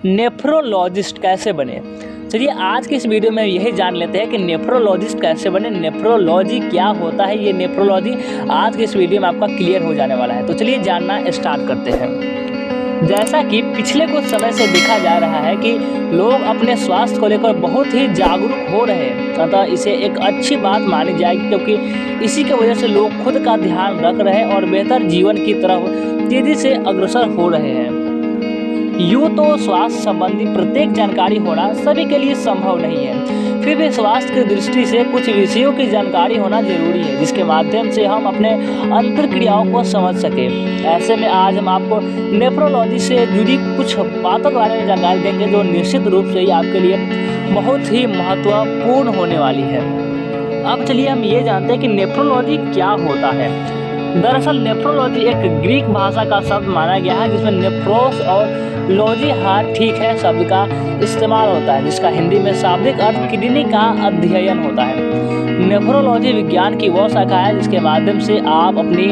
Nephrologist कैसे बने। चलिए आज की इस वीडियो में यही जान लेते हैं कि नेफ्रोलॉजिस्ट कैसे बने, नेफ्रोलॉजी क्या होता है। ये नेफ्रोलॉजी आज की इस वीडियो में आपका क्लियर हो जाने वाला है। तो चलिए जानना स्टार्ट करते हैं। जैसा कि पिछले कुछ समय से देखा जा रहा है कि लोग अपने स्वास्थ्य को लेकर बहुत ही जागरूक हो रहे हैं, अतः इसे एक अच्छी बात मानी जाएगी, क्योंकि इसी की वजह से लोग खुद का ध्यान रख रहे हैं और बेहतर जीवन की तरफ तेजी से अग्रसर हो रहे हैं। यूँ तो स्वास्थ्य संबंधी प्रत्येक जानकारी होना सभी के लिए संभव नहीं है, फिर भी स्वास्थ्य की दृष्टि से कुछ विषयों की जानकारी होना जरूरी है, जिसके माध्यम से हम अपने अंतर्क्रियाओं को समझ सकें। ऐसे में आज हम आपको नेफ्रोलॉजी से जुड़ी कुछ बातों के बारे में जानकारी देंगे, जो निश्चित रूप से ही आपके लिए बहुत ही महत्वपूर्ण होने वाली है। अब चलिए हम ये जानते हैं कि नेफ्रोलॉजी क्या होता है। दरअसल नेफ्रोलॉजी एक ग्रीक भाषा का शब्द माना गया है, जिसमें नेफ्रोस और लॉजी हार्ट ठीक है शब्द का इस्तेमाल होता है, जिसका हिंदी में शाब्दिक अर्थ किडनी का अध्ययन होता है। नेफ्रोलॉजी विज्ञान की वह शाखा है जिसके माध्यम से आप अपनी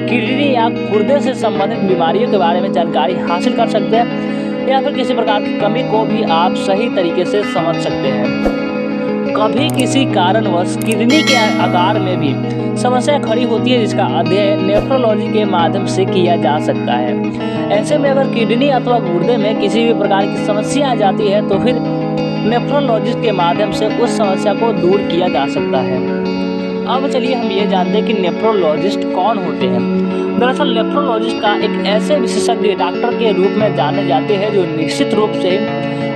किडनी या गुर्दे से संबंधित बीमारियों के बारे में जानकारी हासिल कर सकते हैं, या फिर किसी प्रकार की कमी को भी आप सही तरीके से समझ सकते हैं। कभी किसी कारणवश किडनी के आकार में भी समस्या खड़ी होती है, जिसका अध्ययन नेफ्रोलॉजी के माध्यम से किया जा सकता है। ऐसे में अगर किडनी अथवा गुर्दे में किसी भी प्रकार की समस्या आ जाती है तो फिर नेफ्रोलॉजिस्ट के माध्यम से उस समस्या को दूर किया जा सकता है। अब चलिए हम ये जानते हैं कि नेफ्रोलॉजिस्ट कौन होते हैं। दरअसल नेफ्रोलॉजिस्ट का एक ऐसे विशेषज्ञ डॉक्टर के रूप में जाने जाते हैं जो निश्चित रूप से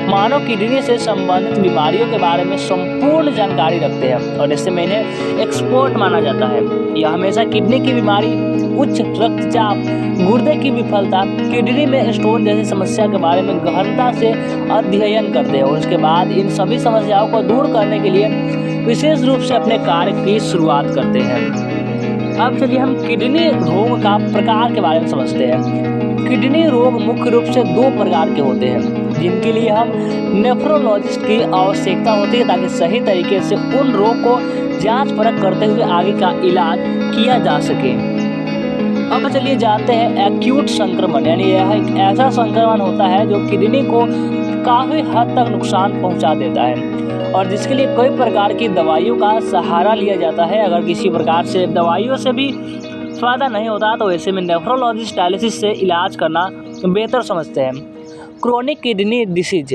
मानव किडनी से संबंधित बीमारियों के बारे में संपूर्ण जानकारी रखते हैं, और इससे में इन्हें एक्सपर्ट माना जाता है। यह हमेशा किडनी की बीमारी, उच्च रक्तचाप, गुर्दे की विफलता, किडनी में स्टोन जैसी समस्या के बारे में गहनता से अध्ययन करते हैं, और उसके बाद इन सभी समस्याओं को दूर करने के लिए विशेष रूप से अपने कार्य की शुरुआत करते हैं। अब चलिए हम किडनी रोग का प्रकार के बारे में समझते हैं। किडनी रोग मुख्य रूप से दो प्रकार के होते हैं, जिनके लिए हम नेफ्रोलॉजिस्ट की आवश्यकता होती है, ताकि सही तरीके से उन रोग को जांच परख करते हुए आगे का इलाज किया जा सके। अब चलिए जानते हैं एक्यूट संक्रमण, यानी यह एक ऐसा संक्रमण होता है जो किडनी को काफ़ी हद तक नुकसान पहुंचा देता है, और जिसके लिए कई प्रकार की दवाइयों का सहारा लिया जाता है। अगर किसी प्रकार से दवाइयों से भी फ़ायदा नहीं होता तो ऐसे में नेफ्रोलॉजिस्ट डायलिसिस से इलाज करना बेहतर समझते हैं। क्रोनिक किडनी डिसीज,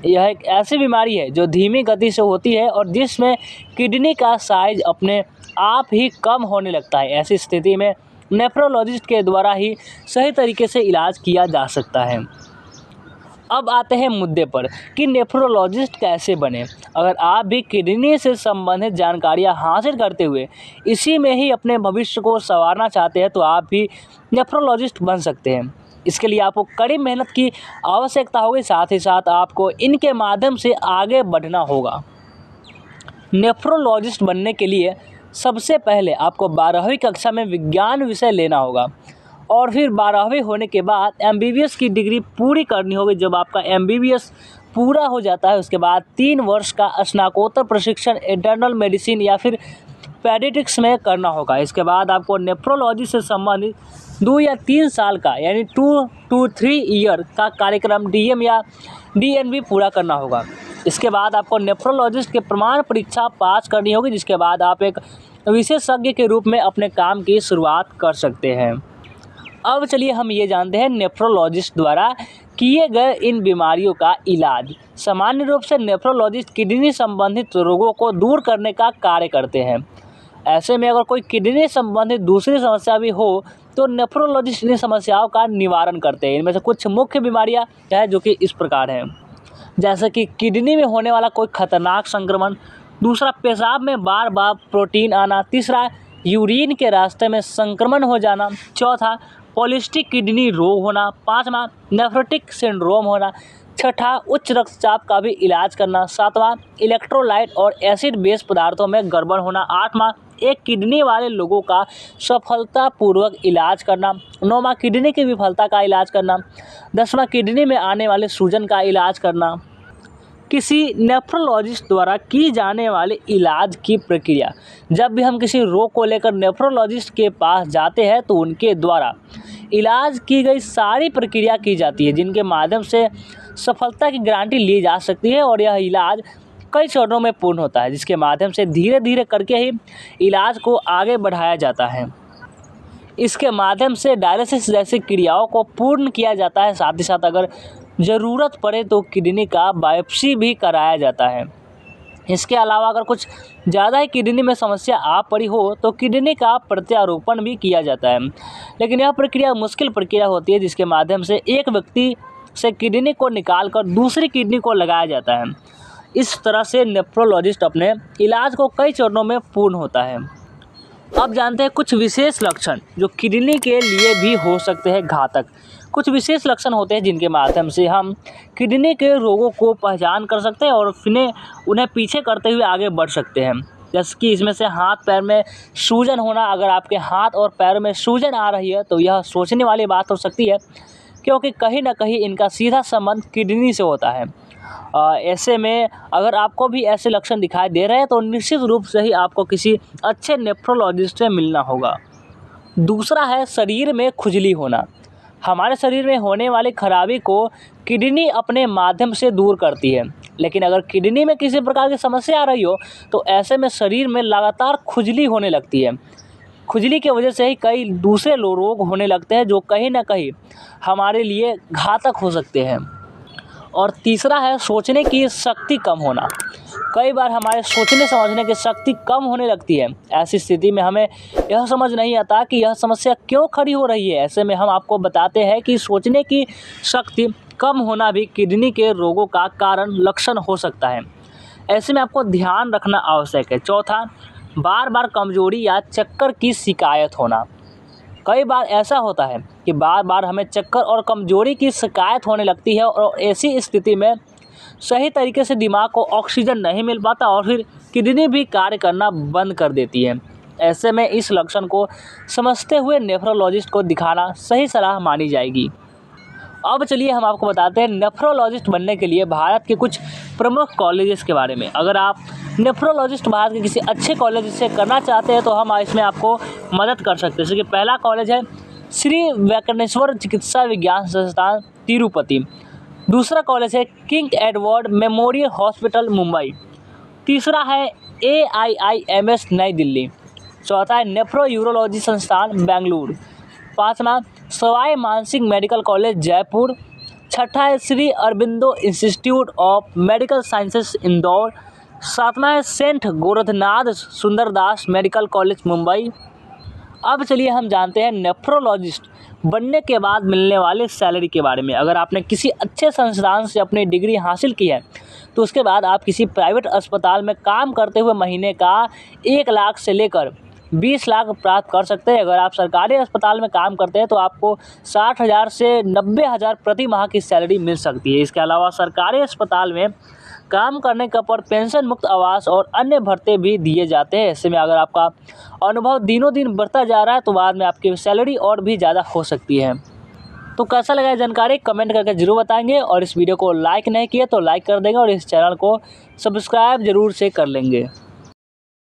यह एक ऐसी बीमारी है जो धीमी गति से होती है और जिसमें किडनी का साइज अपने आप ही कम होने लगता है। ऐसी स्थिति में नेफ्रोलॉजिस्ट के द्वारा ही सही तरीके से इलाज किया जा सकता है। अब आते हैं मुद्दे पर कि नेफ्रोलॉजिस्ट कैसे बने। अगर आप भी किडनी से संबंधित जानकारियां हासिल करते हुए इसी में ही अपने भविष्य को संवारना चाहते हैं तो आप भी नेफ्रोलॉजिस्ट बन सकते हैं। इसके लिए आपको कड़ी मेहनत की आवश्यकता होगी, साथ ही साथ आपको इनके माध्यम से आगे बढ़ना होगा। नेफ्रोलॉजिस्ट बनने के लिए सबसे पहले आपको 12वीं कक्षा में विज्ञान विषय लेना होगा, और फिर 12वीं होने के बाद MBBS की डिग्री पूरी करनी होगी। जब आपका MBBS पूरा हो जाता है उसके बाद 3 वर्ष का स्नातकोत्तर प्रशिक्षण इंटरनल मेडिसिन या फिर पेडियाट्रिक्स में करना होगा। इसके बाद आपको नेफ्रोलॉजी से संबंधित 2 या 3 साल का यानी 2 to 3 ईयर का कार्यक्रम DM या DNB पूरा करना होगा। इसके बाद आपको नेफ्रोलॉजिस्ट के प्रमाण परीक्षा पास करनी होगी, जिसके बाद आप एक विशेषज्ञ के रूप में अपने काम की शुरुआत कर सकते हैं। अब चलिए हम ये जानते हैं नेफ्रोलॉजिस्ट द्वारा किए गए इन बीमारियों का इलाज। सामान्य रूप से नेफ्रोलॉजिस्ट किडनी संबंधित रोगों को दूर करने का कार्य करते हैं। ऐसे में अगर कोई किडनी संबंधित दूसरी समस्या भी हो तो नेफ्रोलॉजिस्ट इन समस्याओं का निवारण करते हैं। इनमें से कुछ मुख्य बीमारियां हैं जो कि इस प्रकार हैं, जैसे कि किडनी में होने वाला कोई खतरनाक संक्रमण, दूसरा पेशाब में बार बार प्रोटीन आना, तीसरा यूरिन के रास्ते में संक्रमण हो जाना, चौथा पॉलिसिस्टिक किडनी रोग होना, पाँचवा नेफ्रोटिक सिंड्रोम होना, छठा उच्च रक्तचाप का भी इलाज करना, सातवां इलेक्ट्रोलाइट और एसिड बेस पदार्थों में गड़बड़ होना, आठवां एक किडनी वाले लोगों का सफलतापूर्वक इलाज करना, नौवां किडनी की विफलता का इलाज करना, 10वां किडनी में आने वाले सूजन का इलाज करना। किसी नेफ्रोलॉजिस्ट द्वारा की जाने वाले इलाज की प्रक्रिया, जब भी हम किसी रोग को लेकर नेफ्रोलॉजिस्ट के पास जाते हैं तो उनके द्वारा इलाज की गई सारी प्रक्रिया की जाती है, जिनके माध्यम से सफलता की गारंटी ली जा सकती है और यह इलाज कई चरणों में पूर्ण होता है, जिसके माध्यम से धीरे धीरे करके ही इलाज को आगे बढ़ाया जाता है। इसके माध्यम से डायलिसिस जैसी क्रियाओं को पूर्ण किया जाता है। साथ ही साथ अगर ज़रूरत पड़े तो किडनी का बायोप्सी भी कराया जाता है। इसके अलावा अगर कुछ ज़्यादा ही किडनी में समस्या आ पड़ी हो तो किडनी का प्रत्यारोपण भी किया जाता है। लेकिन यह प्रक्रिया मुश्किल प्रक्रिया होती है, जिसके माध्यम से एक व्यक्ति से किडनी को निकालकर दूसरी किडनी को लगाया जाता है। इस तरह से नेफ्रोलॉजिस्ट अपने इलाज को कई चरणों में पूर्ण होता है। अब जानते हैं कुछ विशेष लक्षण जो किडनी के लिए भी हो सकते हैं घातक। कुछ विशेष लक्षण होते हैं जिनके माध्यम से हम किडनी के रोगों को पहचान कर सकते हैं और उन्हें पीछे करते हुए आगे बढ़ सकते हैं। जैसे कि इसमें से हाथ पैर में सूजन होना। अगर आपके हाथ और पैरों में सूजन आ रही है तो यह सोचने वाली बात हो सकती है, क्योंकि कहीं ना कहीं इनका सीधा संबंध किडनी से होता है। ऐसे में अगर आपको भी ऐसे लक्षण दिखाई दे रहे हैं तो निश्चित रूप से ही आपको किसी अच्छे नेफ्रोलॉजिस्ट से मिलना होगा। दूसरा है शरीर में खुजली होना। हमारे शरीर में होने वाली खराबी को किडनी अपने माध्यम से दूर करती है, लेकिन अगर किडनी में किसी प्रकार की समस्या आ रही हो तो ऐसे में शरीर में लगातार खुजली होने लगती है। खुजली की वजह से ही कई दूसरे रोग होने लगते हैं जो कहीं ना कहीं हमारे लिए घातक हो सकते हैं। और तीसरा है सोचने की शक्ति कम होना। कई बार हमारे सोचने समझने की शक्ति कम होने लगती है। ऐसी स्थिति में हमें यह समझ नहीं आता कि यह समस्या क्यों खड़ी हो रही है। ऐसे में हम आपको बताते हैं कि सोचने की शक्ति कम होना भी किडनी के रोगों का कारण लक्षण हो सकता है। ऐसे में आपको ध्यान रखना आवश्यक है। चौथा, बार बार कमजोरी या चक्कर की शिकायत होना। कई बार ऐसा होता है कि बार बार हमें चक्कर और कमजोरी की शिकायत होने लगती है और ऐसी स्थिति में सही तरीके से दिमाग को ऑक्सीजन नहीं मिल पाता और फिर किडनी भी कार्य करना बंद कर देती है। ऐसे में इस लक्षण को समझते हुए नेफ्रोलॉजिस्ट को दिखाना सही सलाह मानी जाएगी। अब चलिए हम आपको बताते हैं नेफ्रोलॉजिस्ट बनने के लिए भारत के कुछ प्रमुख कॉलेजेस के बारे में। अगर आप नेफ्रोलॉजिस्ट भारत के किसी अच्छे कॉलेज से करना चाहते हैं तो हम इसमें आपको मदद कर सकते हैं। जैसे कि पहला कॉलेज है श्री वेंकटेश्वर चिकित्सा विज्ञान संस्थान तिरुपति। दूसरा कॉलेज है king Edward memorial hospital Mumbai. तीसरा है AIIMS नई दिल्ली। चौथा है नेफ्रो यूरोलॉजी संस्थान बेंगलुरु। पाँचवा सवाई मानसिंह मेडिकल कॉलेज जयपुर। छठा है Shri Aurobindo institute of medical sciences Indore. सातवां है saint Gorakhnath Sundardas medical college Mumbai. अब चलिए हम जानते हैं नेफ्रोलॉजिस्ट बनने के बाद मिलने वाले सैलरी के बारे में। अगर आपने किसी अच्छे संस्थान से अपनी डिग्री हासिल की है तो उसके बाद आप किसी प्राइवेट अस्पताल में काम करते हुए महीने का 1 लाख से लेकर 20 लाख प्राप्त कर सकते हैं। अगर आप सरकारी अस्पताल में काम करते हैं तो आपको 60,000 से 90,000 प्रति माह की सैलरी मिल सकती है। इसके अलावा सरकारी अस्पताल में काम करने का पर पेंशन मुक्त आवास और अन्य भत्ते भी दिए जाते हैं। ऐसे में अगर आपका अनुभव दिनों दिन बढ़ता जा रहा है तो बाद में आपकी सैलरी और भी ज़्यादा हो सकती है। तो कैसा लगा जानकारी कमेंट करके जरूर बताएंगे और इस वीडियो को लाइक नहीं किए तो लाइक कर देंगे और इस चैनल को सब्सक्राइब जरूर से कर लेंगे।